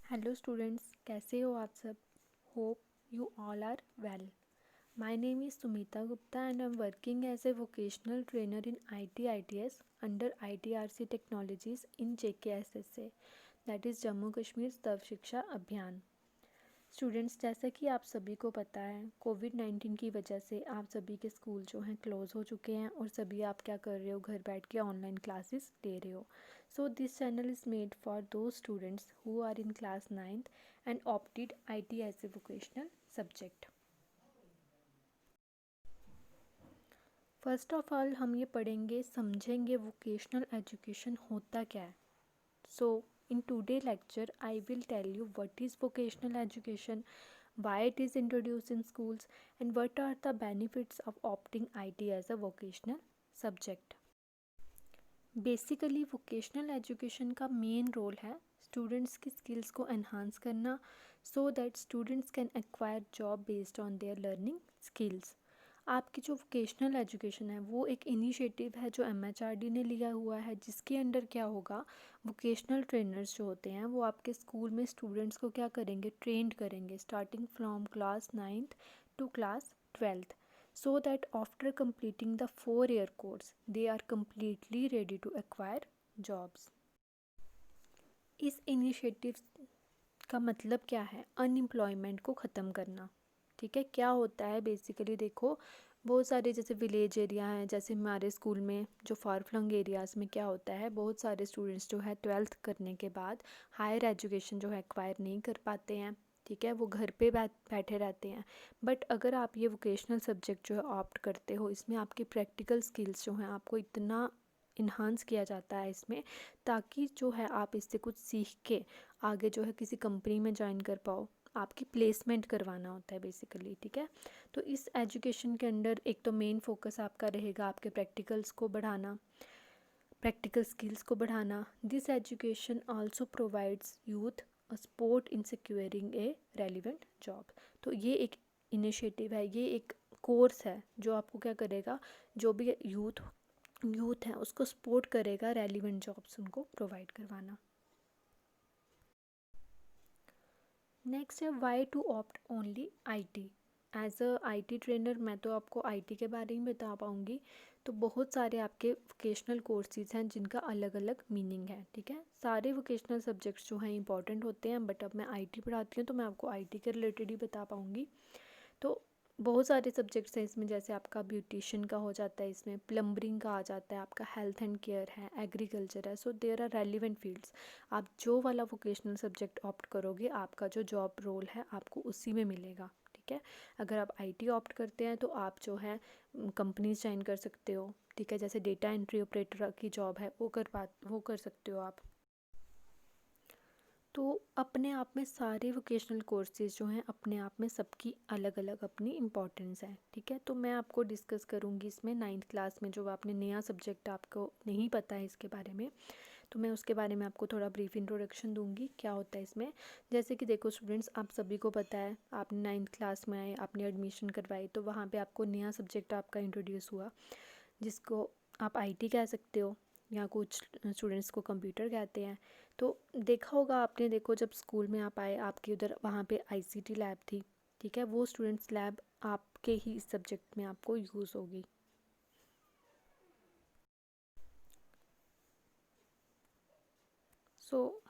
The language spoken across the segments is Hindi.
हेलो स्टूडेंट्स, कैसे हो आप सब? Hope you all are well. My name is Sumita Gupta and I am working as a vocational trainer in ITITS under ITRC technologies in JKSSA, that is Jammu Kashmir Sarva Shiksha Abhiyan. Students, जैसा कि आप सभी को पता है, कोविड-19 की वजह से आप सभी के स्कूल जो हैं क्लोज़ हो चुके हैं और सभी आप क्या कर रहे हो, घर बैठ के ऑनलाइन क्लासेस ले रहे हो. So this channel is made for those students who are in class 9th and opted IT as a vocational subject. First of all हम ये पढ़ेंगे, समझेंगे वोकेशनल एजुकेशन होता क्या है. So, in today's lecture, I will tell you what is vocational education, why it is introduced in schools, and what are the benefits of opting IT as a vocational subject. Basically vocational education का मेन रोल है स्टूडेंट्स की स्किल्स को एनहांस करना so that students can acquire job based on their learning skills. आपकी जो वोकेशनल एजुकेशन है वो एक इनिशिएटिव है जो MHRD ने लिया हुआ है, जिसके अंडर क्या होगा, वोकेशनल ट्रेनर्स जो होते हैं वो आपके स्कूल में स्टूडेंट्स को क्या करेंगे, ट्रेंड करेंगे starting from class 9th to class 12th, so that after completing the 4-year course they are completely ready to acquire jobs. इस इनिशिएटिव का मतलब क्या है? अनएम्प्लॉयमेंट को ख़त्म करना. ठीक है, क्या होता है बेसिकली, देखो बहुत सारे जैसे विलेज एरिया हैं, जैसे हमारे स्कूल में जो फार फ्लंग एरियाज़ में क्या होता है, बहुत सारे स्टूडेंट्स जो है 12th करने के बाद हायर एजुकेशन जो है एक्वायर नहीं कर पाते हैं. ठीक है, वो घर पे बैठे रहते हैं. बट अगर आप ये वोकेशनल सब्जेक्ट जो है ऑप्ट करते हो, इसमें आपकी प्रैक्टिकल स्किल्स जो हैं आपको इतना इन्हांस किया जाता है इसमें, ताकि जो है आप इससे कुछ सीख के आगे जो है किसी कंपनी में ज्वाइन कर पाओ. आपकी प्लेसमेंट करवाना होता है बेसिकली. ठीक है, तो इस एजुकेशन के अंडर एक तो मेन फोकस आपका रहेगा आपके प्रैक्टिकल्स को बढ़ाना, प्रैक्टिकल स्किल्स को बढ़ाना. This education also provides youth a support in securing A relevant job. तो ये एक इनिशिएटिव है, ये एक कोर्स है जो आपको क्या करेगा, जो भी यूथ है उसको सपोर्ट करेगा रेलिवेंट जॉब्स उनको प्रोवाइड करवाना. नेक्स्ट है why to opt only IT. As a IT trainer मैं तो आपको IT के बारे में बता पाऊँगी. तो बहुत सारे आपके वोकेशनल कोर्सेज हैं जिनका अलग अलग मीनिंग है. ठीक है, सारे वोकेशनल सब्जेक्ट्स जो हैं इंपॉर्टेंट होते हैं, बट अब मैं IT पढ़ाती हूँ तो मैं आपको IT के रिलेटेड ही बता पाऊँगी. तो बहुत सारे सब्जेक्ट्स हैं इसमें, जैसे आपका ब्यूटिशियन का हो जाता है, इसमें प्लम्बरिंग का आ जाता है, आपका हेल्थ एंड केयर है, एग्रीकल्चर है. So there are relevant fields. आप जो वाला वोकेशनल सब्जेक्ट ऑप्ट करोगे, आपका जो जॉब रोल है आपको उसी में मिलेगा. ठीक है, अगर आप IT ऑप्ट करते हैं तो आप जो है कंपनीज ज्वाइन कर सकते हो. ठीक है, जैसे डेटा एंट्री ऑपरेटर की जॉब है वो कर सकते हो आप. तो अपने आप में सारे वोकेशनल कोर्सेज जो हैं अपने आप में सबकी अलग अलग अपनी इम्पोर्टेंस है. ठीक है, तो मैं आपको डिस्कस करूँगी इसमें 9th क्लास में, जो आपने नया सब्जेक्ट आपको नहीं पता है इसके बारे में, तो मैं उसके बारे में आपको थोड़ा ब्रीफ इंट्रोडक्शन दूंगी क्या होता है इसमें. जैसे कि देखो स्टूडेंट्स, आप सभी को पता है, आपने 9th क्लास में आए, आपने एडमिशन करवाई, तो वहाँ पे आपको नया सब्जेक्ट आपका इंट्रोड्यूस हुआ जिसको आप IT कह सकते हो, या कुछ स्टूडेंट्स को कंप्यूटर कहते हैं. तो देखा होगा आपने, देखो जब स्कूल में आप आए, आपके उधर वहाँ पे ICT लैब थी. ठीक है, वो स्टूडेंट्स लैब आपके ही इस सब्जेक्ट में आपको यूज़ होगी.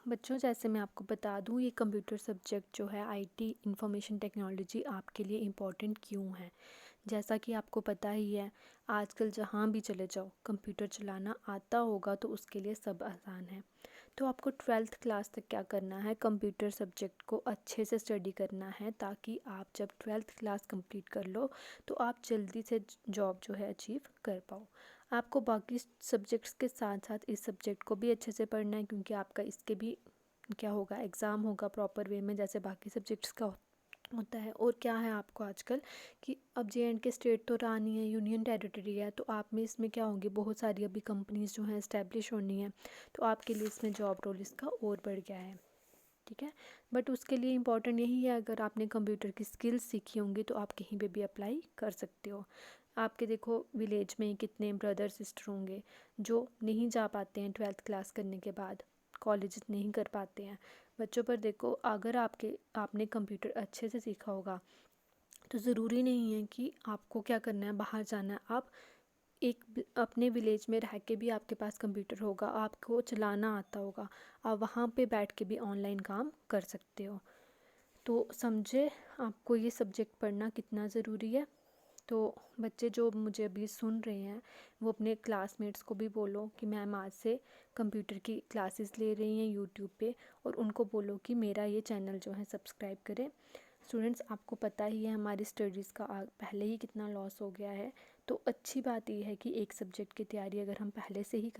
बच्चों, जैसे मैं आपको बता दूं, ये कंप्यूटर सब्जेक्ट जो है IT इंफॉर्मेशन टेक्नोलॉजी आपके लिए इम्पॉर्टेंट क्यों है. जैसा कि आपको पता ही है, आजकल जहाँ भी चले जाओ कंप्यूटर चलाना आता होगा तो उसके लिए सब आसान है. तो आपको 12th क्लास तक क्या करना है, कंप्यूटर सब्जेक्ट को अच्छे से स्टडी करना है, ताकि आप जब 12th क्लास कंप्लीट कर लो तो आप जल्दी से जॉब जो है अचीव कर पाओ. आपको बाकी सब्जेक्ट्स के साथ साथ इस सब्जेक्ट को भी अच्छे से पढ़ना है, क्योंकि आपका इसके भी क्या होगा, एग्ज़ाम होगा प्रॉपर वे में जैसे बाकी सब्जेक्ट्स का होता है. और क्या है आपको आजकल कि अब JNK स्टेट तो रहा नहीं है, यूनियन टेरिटरी है, तो आप में इसमें क्या होंगी, बहुत सारी अभी कंपनीज़ जो हैं इस्टेब्लिश होनी है, तो आपके लिए इसमें जॉब रोल इसका और बढ़ गया है. ठीक है, बट उसके लिए इम्पॉर्टेंट यही है, अगर आपने कंप्यूटर की स्किल्स सीखी होंगी तो आप कहीं पे भी अप्लाई कर सकते हो. आपके देखो विलेज में कितने ब्रदर सिस्टर होंगे जो नहीं जा पाते हैं 12th क्लास करने के बाद, कॉलेज नहीं कर पाते हैं, बच्चों पर देखो, अगर आपने कंप्यूटर अच्छे से सीखा होगा तो ज़रूरी नहीं है कि आपको क्या करना है, बाहर जाना है। आप अपने विलेज में रह के भी आपके पास कंप्यूटर होगा, आपको चलाना आता होगा, आप वहाँ पे बैठ के भी ऑनलाइन काम कर सकते हो। तो समझे आपको ये सब्जेक्ट पढ़ना कितना ज़रूरी है। तो बच्चे जो मुझे अभी सुन रहे हैं वो अपने क्लासमेट्स को भी बोलो कि मैम आज से कंप्यूटर की क्लासेस ले रही हैं यूट्यूब पे, और उनको बोलो कि मेरा ये चैनल जो है सब्सक्राइब करें। स्टूडेंट्स, आपको पता ही है हमारी स्टडीज़ का पहले ही कितना लॉस हो गया है। तो अच्छी बात ये है कि एक सब्जेक्ट की तैयारी अगर हम पहले से ही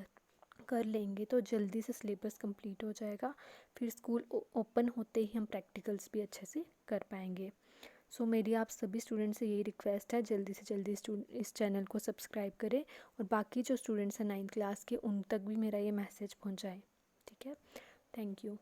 कर लेंगे तो जल्दी से सिलेबस कंप्लीट हो जाएगा, फिर स्कूल ओपन होते ही हम प्रैक्टिकल्स भी अच्छे से कर पाएंगे। सो मेरी आप सभी स्टूडेंट से यही रिक्वेस्ट है, जल्दी से जल्दी इस चैनल को सब्सक्राइब करें, और बाकी जो स्टूडेंट्स हैं 9th क्लास के उन तक भी मेरा ये मैसेज पहुंचाएं। ठीक है, थैंक यू।